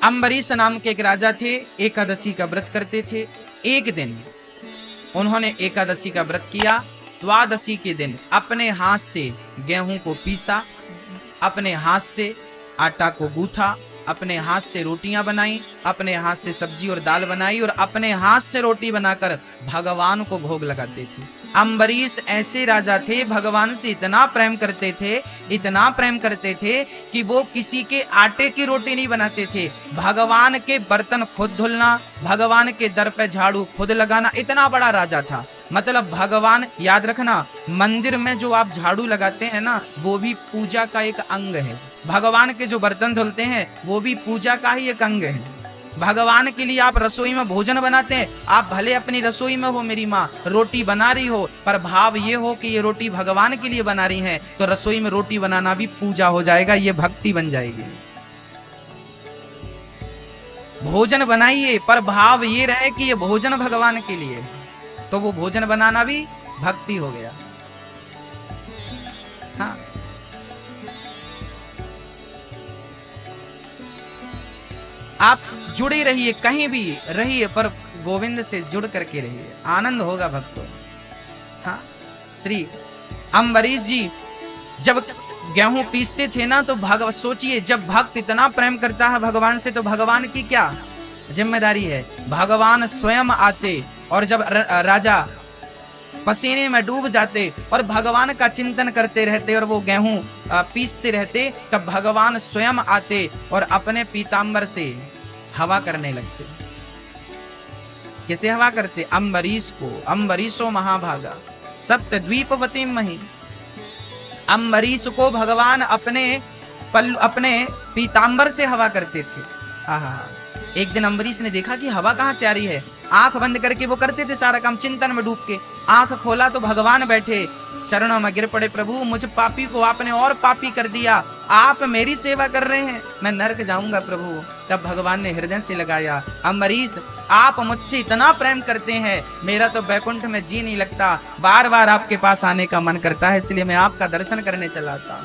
अम्बरीश नाम के एक राजा थे, एकादशी का व्रत करते थे। एक दिन उन्होंने एकादशी का व्रत किया। द्वादशी के दिन अपने हाथ से गेहूं को पीसा, अपने हाथ से आटा को गूथा, अपने हाथ से रोटियां बनाई, अपने हाथ से सब्जी और दाल बनाई और अपने हाथ से रोटी बनाकर भगवान को भोग लगाते थे। अम्बरीश ऐसे राजा थे, भगवान से इतना प्रेम करते थे, इतना प्रेम करते थे कि वो किसी के आटे की रोटी नहीं बनाते थे। भगवान के बर्तन खुद धुलना, भगवान के दर पे झाड़ू खुद लगाना, इतना बड़ा राजा था। मतलब भगवान, याद रखना, मंदिर में जो आप झाड़ू लगाते हैं ना, वो भी पूजा का एक अंग है। भगवान के जो बर्तन धुलते हैं वो भी पूजा का ही एक अंग है। भगवान के लिए आप रसोई में भोजन बनाते हैं, आप भले अपनी रसोई में हो, मेरी माँ रोटी बना रही हो, पर भाव ये हो कि ये रोटी भगवान के लिए बना रही है, तो रसोई में रोटी बनाना भी पूजा हो जाएगा, ये भक्ति बन जाएगी। भोजन बनाइए पर भाव ये रहे कि ये भोजन भगवान के लिए, तो वो भोजन बनाना भी भक्ति हो गया। हाँ, आप जुड़े रहिए, कहीं भी रहिए पर गोविंद से जुड़ करके रहिए, आनंद होगा भक्तों। हाँ, श्री अम्बरीश जी जब गेहूं पीसते थे ना, तो सोचिए, जब भक्त इतना प्रेम करता है भगवान से, तो भगवान की क्या जिम्मेदारी है। भगवान स्वयं आते और जब राजा पसीने में डूब जाते और भगवान का चिंतन करते रहते और वो गेहूं पीसते रहते, तब भगवान स्वयं आते और अपने पीतांबर से हवा करने लगते। कैसे हवा करते? अम्बरीश को, अम्बरीशो महाभागा सप्त द्वीपवती मही। अम्बरीश को भगवान अपने पीतांबर से हवा करते थे। आहा, एक दिन अम्बरीश ने देखा कि हवा कहां से आ रही है। आंख बंद करके वो करते थे सारा काम, चिंतन में डूब के। आंख खोला तो भगवान बैठे, चरणों में गिर पड़े, प्रभु मुझ पापी को आपने और पापी कर दिया, आप मेरी सेवा कर रहे हैं, मैं नरक जाऊंगा प्रभु। तब भगवान ने हृदय से लगाया, अम्बरीश आप मुझसे इतना प्रेम करते हैं, मेरा तो बैकुंठ में जी नहीं लगता, बार बार आपके पास आने का मन करता है, इसलिए मैं आपका दर्शन करने चला आता हूँ।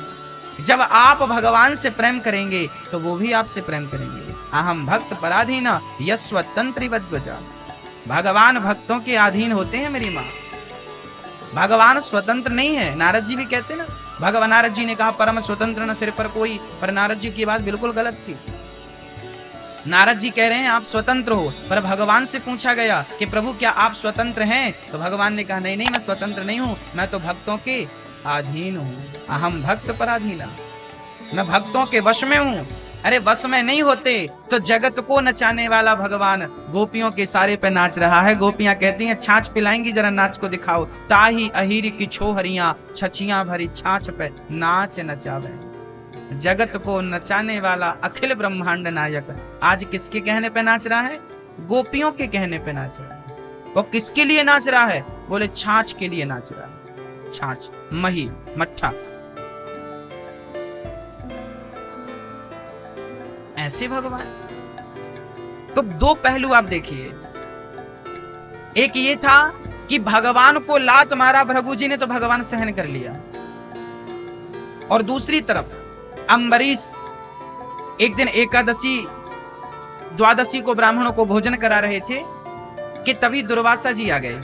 जब आप भगवान से प्रेम करेंगे तो वो भी आपसे प्रेम करेंगे। अहम भक्त पराधीना यस्वतंत्री वध्वजा। भगवान भक्तों के अधीन होते हैं मेरी माँ, भगवान स्वतंत्र नहीं है। नारद जी भी कहते ना, भगवान नारद जी ने कहा परम स्वतंत्र न सिर पर कोई, पर नारद जी की बात बिल्कुल गलत थी। नारद जी कह रहे हैं आप स्वतंत्र हो, पर भगवान से पूछा गया कि प्रभु क्या आप स्वतंत्र हैं, तो भगवान ने कहा नहीं नहीं, मैं स्वतंत्र नहीं हूं, मैं तो भक्तों के अधीन हूं। अहम भक्त पराधीना, मैं भक्तों के वश में हूं। अरे वश में नहीं होते तो जगत को नचाने वाला भगवान गोपियों के सारे पे नाच रहा है। गोपियां कहती हैं छाछ पिलाएंगी, जरा नाच को दिखाओ। ताही अहीर की छोहरियां छछियां भरी छाछ पे नाच नचावे। जगत को नचाने वाला अखिल ब्रह्मांड नायक आज किसके कहने पे नाच रहा है? गोपियों के कहने पे नाच रहा है। वो किसके लिए नाच रहा है? बोले छाछ के लिए नाच रहा है। छाछ, मही, मट्ठा, ऐसे भगवान। तो दो पहलू आप देखिए, एक ये था कि भगवान को लात मारा भृगु जी ने तो भगवान सहन कर लिया, और दूसरी तरफ अम्बरीश एक दिन एकादशी द्वादशी को ब्राह्मणों को भोजन करा रहे थे कि तभी दुर्वासा जी आ गए।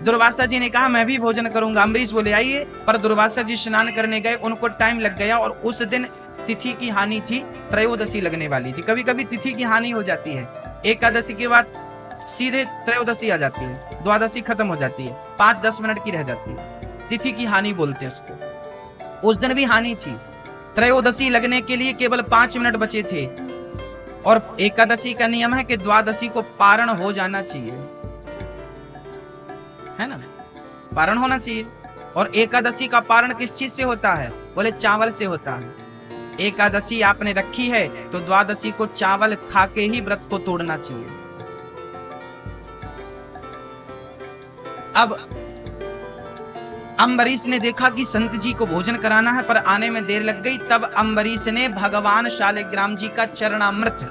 दुर्वासा जी ने कहा मैं भी भोजन करूंगा। अम्बरीश बोले आइए, पर दुर्वासा जी स्नान करने गए, उनको टाइम लग गया और उस दिन तिथि की हानि थी, त्रयोदशी लगने वाली थी। कभी कभी तिथि की हानि हो जाती है, एकादशी के बाद सीधे त्रयोदशी आ जाती है, द्वादशी खत्म हो जाती है, 5-10 मिनट की रह जाती है, तिथि की हानि बोलते हैं उसको। उस दिन भी हानि थी, त्रयोदशी लगने के लिए केवल 5 मिनट बचे थे, और एकादशी का नियम है कि द्वादशी को पारण हो जाना चाहिए, है ना, पारण होना चाहिए। और एकादशी का पारण किस चीज से होता है? बोले चावल से होता है। एकादशी आपने रखी है तो द्वादशी को चावल खा के ही व्रत को तोड़ना चाहिए। अब अम्बरीश ने देखा कि संत जी को भोजन कराना है पर आने में देर लग गई। तब अम्बरीश ने भगवान शालिग्राम जी का चरणामृत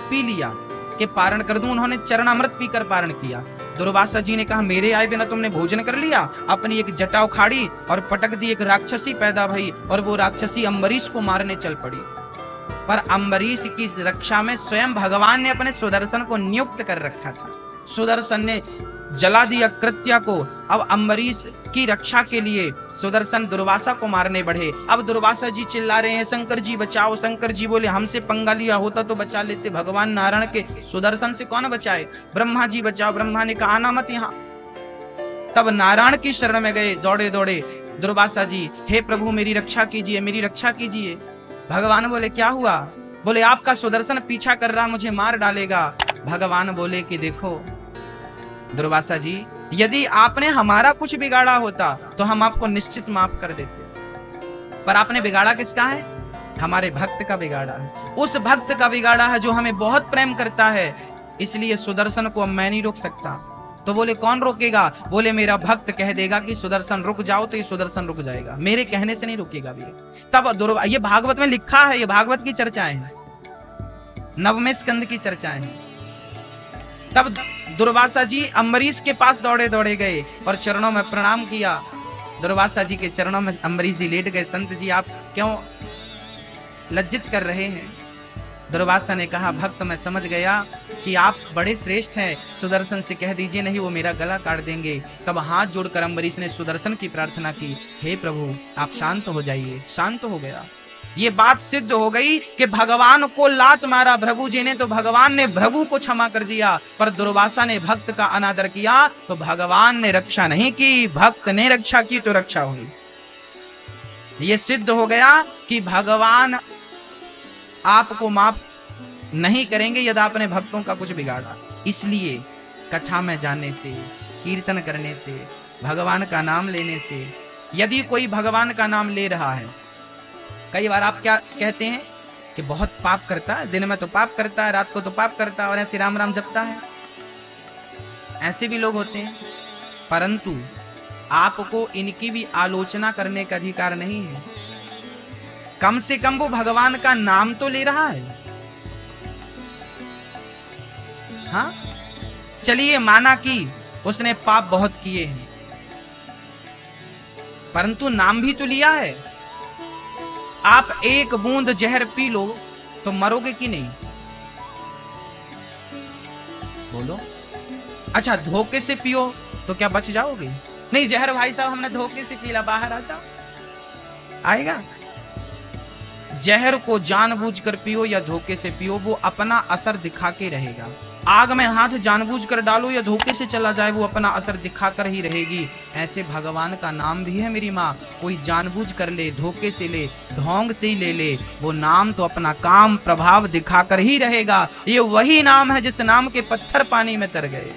पी लिया कि पारण कर दूं। उन्होंने चरणामृत पीकर पारण किया। दुर्वासा जी ने कहा मेरे आए बिना तुमने भोजन कर लिया। अपनी एक जटा उखाड़ी और पटक दी, एक राक्षसी पैदा भई और वो राक्षसी अम्बरीश को मारने चल पड़ी। पर अम्बरीश की रक्षा में स्वयं भगवान ने अपने सुदर्शन को नियुक्त कर रखा था। सुदर्शन ने जला दिया कृत्या को। अब अम्बरीश की रक्षा के लिए सुदर्शन दुर्वासा को मारने बढ़े। अब दुर्वासा जी चिल्ला रहे हैं, शंकर जी बचाओ। शंकर जी बोले, हमसे पंगा लिया होता तो बचा लेते, भगवान नारायण के सुदर्शन से कौन बचाए। ब्रह्मा जी बचाओ। ब्रह्मा ने कहा आना मत यहाँ। तब नारायण की शरण में गए दौड़े दौड़े दुर्वासा जी, हे प्रभु मेरी रक्षा कीजिए, मेरी रक्षा कीजिए। भगवान बोले क्या हुआ। बोले आपका सुदर्शन पीछा कर रहा, मुझे मार डालेगा। भगवान बोले कि देखो दुर्वासा जी, यदि आपने हमारा कुछ बिगाड़ा होता तो हम आपको निश्चित माफ कर देते, पर आपने बिगाड़ा किसका है, हमारे भक्त का बिगाड़ा है। उस भक्त का बिगाड़ा है जो हमें बहुत प्रेम करता है, इसलिए सुदर्शन को अब मैं नहीं रोक सकता। तो बोले कौन रोकेगा। बोले मेरा भक्त कह देगा कि सुदर्शन रुक जाओ तो ये सुदर्शन रुक जाएगा, मेरे कहने से नहीं रुकेगा भी। तब ये भागवत में लिखा है, ये भागवत की चर्चाएं हैं, नवमें स्कंद की चर्चाएं हैं। तब दुर्वासा जी अम्बरीश के पास दौड़े दौड़े गए और चरणों में प्रणाम किया। दुर्वासा जी के चरणों में अम्बरीश जी लेट गए। संत जी आप क्यों लज्जित कर रहे हैं। दुर्वासा ने कहा भक्त मैं समझ गया कि आप बड़े श्रेष्ठ हैं, सुदर्शन से कह दीजिए नहीं वो मेरा गला काट देंगे। तब हाथ जोड़कर अम्बरीश ने सुदर्शन की प्रार्थना की, हे प्रभु आप शांत हो जाइए। शांत हो गया। ये बात सिद्ध हो गई कि भगवान को लात मारा भृगु जी ने तो भगवान ने भृगु को क्षमा कर दिया, पर दुर्वासा ने भक्त का अनादर किया तो भगवान ने रक्षा नहीं की, भक्त ने रक्षा की तो रक्षा हुई। ये सिद्ध हो गया कि भगवान आपको माफ नहीं करेंगे यदि आपने भक्तों का कुछ बिगाड़ा। इसलिए कथा में जाने से, कीर्तन करने से, भगवान का नाम लेने से, यदि कोई भगवान का नाम ले रहा है, कई बार आप क्या कहते हैं कि बहुत पाप करता है, दिन में तो पाप करता है, रात को तो पाप करता है और ऐसे राम राम जपता है। ऐसे भी लोग होते हैं, परंतु आपको इनकी भी आलोचना करने का अधिकार नहीं है। कम से कम वो भगवान का नाम तो ले रहा है। हाँ चलिए माना कि उसने पाप बहुत किए हैं, परंतु नाम भी तो लिया है। आप एक बूंद जहर पी लो तो मरोगे कि नहीं, बोलो। अच्छा धोखे से पियो तो क्या बच जाओगे। नहीं जहर भाई साहब हमने धोखे से पीला, बाहर आ जाओ, आएगा। जहर को जानबूझकर पियो या धोखे से पियो, वो अपना असर दिखा के रहेगा। आग में हाथ जानबूझकर डालो या धोखे से चला जाए, वो अपना असर दिखाकर ही रहेगी। ऐसे भगवान का नाम भी है मेरी माँ, कोई जानबूझ कर ले, धोखे से ले, ढोंग से ही ले ले, वो नाम तो अपना काम प्रभाव दिखाकर ही रहेगा। ये वही नाम है जिस नाम के पत्थर पानी में तर गए।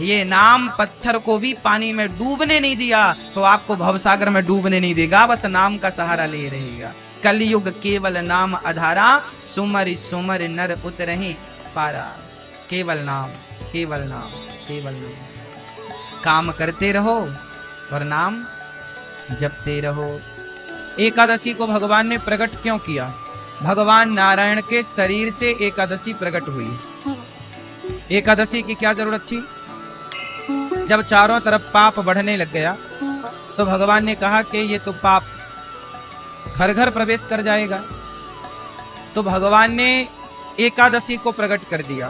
ये नाम पत्थर को भी पानी में डूबने नहीं दिया तो आपको भवसागर में डूबने नहीं देगा, बस नाम का सहारा ले रहेगा। कलयुग केवल नाम आधारा, सुमरि सुमरि नर उतरहि पारा। केवल नाम, केवल नाम, केवल नाम। काम करते रहो और नाम जपते रहो। एकादशी को भगवान ने प्रकट क्यों किया। भगवान नारायण के शरीर से एकादशी प्रकट हुई। एकादशी की क्या जरूरत थी। जब चारों तरफ पाप बढ़ने लग गया तो भगवान ने कहा कि ये तो पाप घर घर प्रवेश कर जाएगा। तो भगवान ने एकादशी को प्रकट कर दिया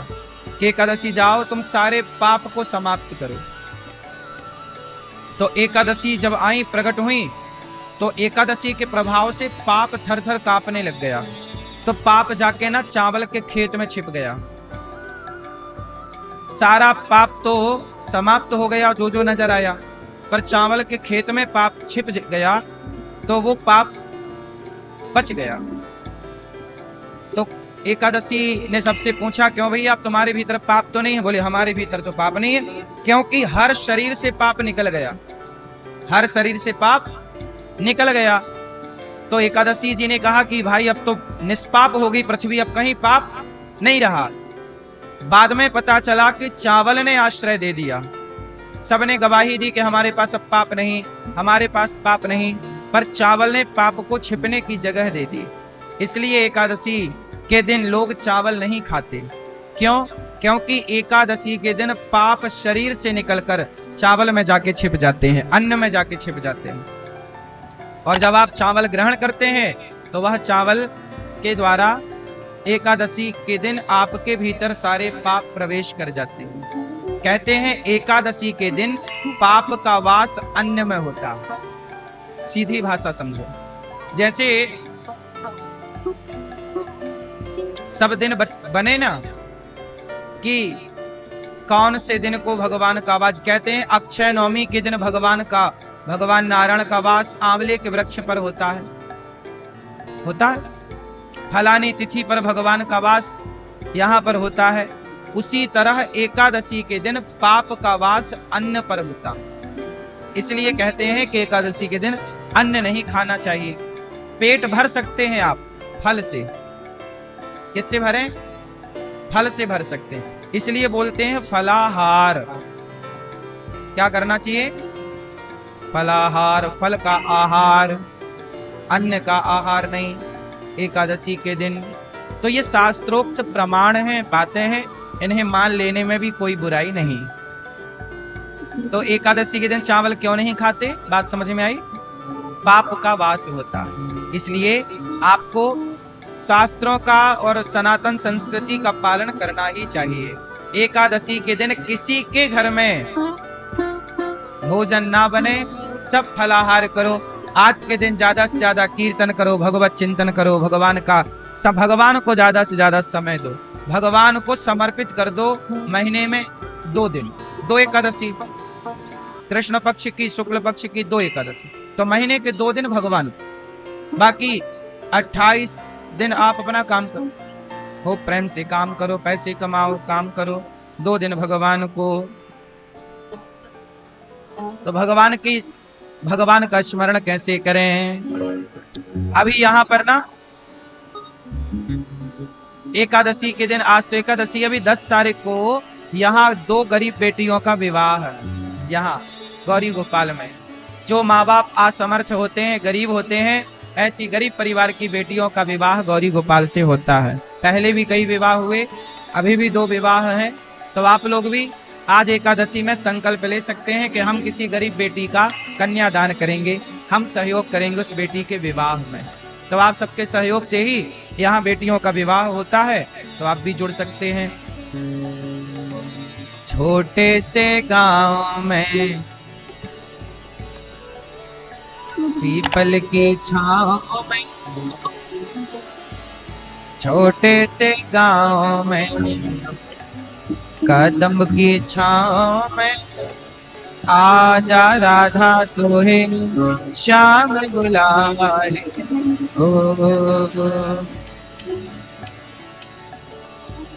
कि एकादशी जाओ तुम सारे पाप को समाप्त करो। तो एकादशी जब आई प्रकट हुई तो एकादशी के प्रभाव से पाप थर थर कांपने लग गया। तो पाप जाके ना चावल के खेत में छिप गया। सारा पाप तो समाप्त हो गया जो जो नजर आया, पर चावल के खेत में पाप छिप गया तो वो पाप बच गया। तो एकादशी ने सबसे पूछा क्यों भैया आप तुम्हारे भीतर पाप तो नहीं है। बोले हमारे भीतर तो पाप नहीं है, क्योंकि हर शरीर से पाप निकल गया, हर शरीर से पाप निकल गया। तो एकादशी जी ने कहा कि भाई अब तो निष्पाप हो गई पृथ्वी, अब कहीं पाप नहीं रहा। बाद में पता चला कि चावल ने आश्रय दे दिया। सबने गवाही दी कि हमारे पास अब पाप नहीं, हमारे पास पाप नहीं, पर चावल ने पाप को छिपने की जगह दे दी। इसलिए एकादशी के दिन लोग चावल नहीं खाते। क्यों? क्योंकि एकादशी के दिन पाप शरीर से निकलकर चावल में जाके छिप जाते हैं, अन्न में जाके छिप जाते हैं। और जब आप चावल ग्रहण करते हैं तो वह चावल के द्वारा एकादशी के दिन आपके भीतर सारे पाप प्रवेश कर जाते हैं। कहते हैं एकादशी के दिन पाप का वास अन्न में होता है। सीधी भाषा समझो, जैसे सब दिन बने ना कि कौन से दिन को भगवान का वास कहते हैं। अक्षय नवमी के दिन भगवान नारायण का वास आंवले के वृक्ष पर होता है। फलानी तिथि पर भगवान का वास यहाँ पर होता है। उसी तरह एकादशी के दिन पाप का वास अन्न पर होता, इसलिए कहते हैं कि एकादशी के दिन अन्न नहीं खाना चाहिए। पेट भर सकते हैं आप फल से। किससे भरें? फल से भर सकते हैं, इसलिए बोलते हैं फलाहार। क्या करना चाहिए? फलाहार, फल का आहार, अन्न का आहार नहीं एकादशी के दिन। तो ये शास्त्रोक्त प्रमाण हैं, बातें हैं, इन्हें मान लेने में भी कोई बुराई नहीं। तो एकादशी के दिन चावल क्यों नहीं खाते? बात समझ में आई? पाप का वास होता है, इसलिए आपको शास्त्रों का और सनातन संस्कृति का पालन करना ही चाहिए। एकादशी के दिन किसी के घर में भोजन ना बने, सब फलाहार करो। आज के दिन ज्यादा से ज्यादा कीर्तन करो, भगवत चिंतन करो, भगवान को ज्यादा से ज्यादा समय दो, भगवान को समर्पित कर दो। महीने में 2 दिन, 2 एकादशी, कृष्ण पक्ष की, शुक्ल पक्ष की 2 एकादशी, तो महीने के 2 दिन भगवान, बाकी 28 दिन आप अपना काम करो, खूब प्रेम से काम करो, पैसे कमाओ, काम करो। 2 दिन भगवान को, तो भगवान का स्मरण कैसे करें? अभी यहाँ पर ना एकादशी के दिन, आज तो एकादशी, अभी 10 तारीख को यहाँ 2 गरीब बेटियों का विवाह है। यहाँ गौरी गोपाल में जो माँ बाप असमर्थ होते हैं, गरीब होते हैं, ऐसी गरीब परिवार की बेटियों का विवाह गौरी गोपाल से होता है। पहले भी कई विवाह हुए, अभी भी 2 विवाह हैं। तो आप लोग भी आज एकादशी में संकल्प ले सकते हैं कि हम किसी गरीब बेटी का कन्यादान करेंगे, हम सहयोग करेंगे उस बेटी के विवाह में। तो आप सबके सहयोग से ही यहाँ बेटियों का विवाह होता है, तो आप भी जुड़ सकते हैं। छोटे से गांव में पीपल की छांव में, छोटे से गांव में कदम की छांव में, आजा राधा तोहे श्याम बुलाए।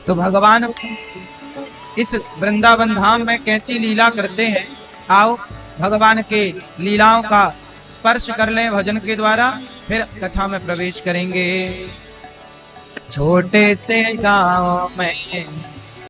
तो भगवान इस वृंदावन धाम में कैसी लीला करते हैं, आओ भगवान के लीलाओं का स्पर्श कर लें भजन के द्वारा, फिर कथा में प्रवेश करेंगे। छोटे से गांव में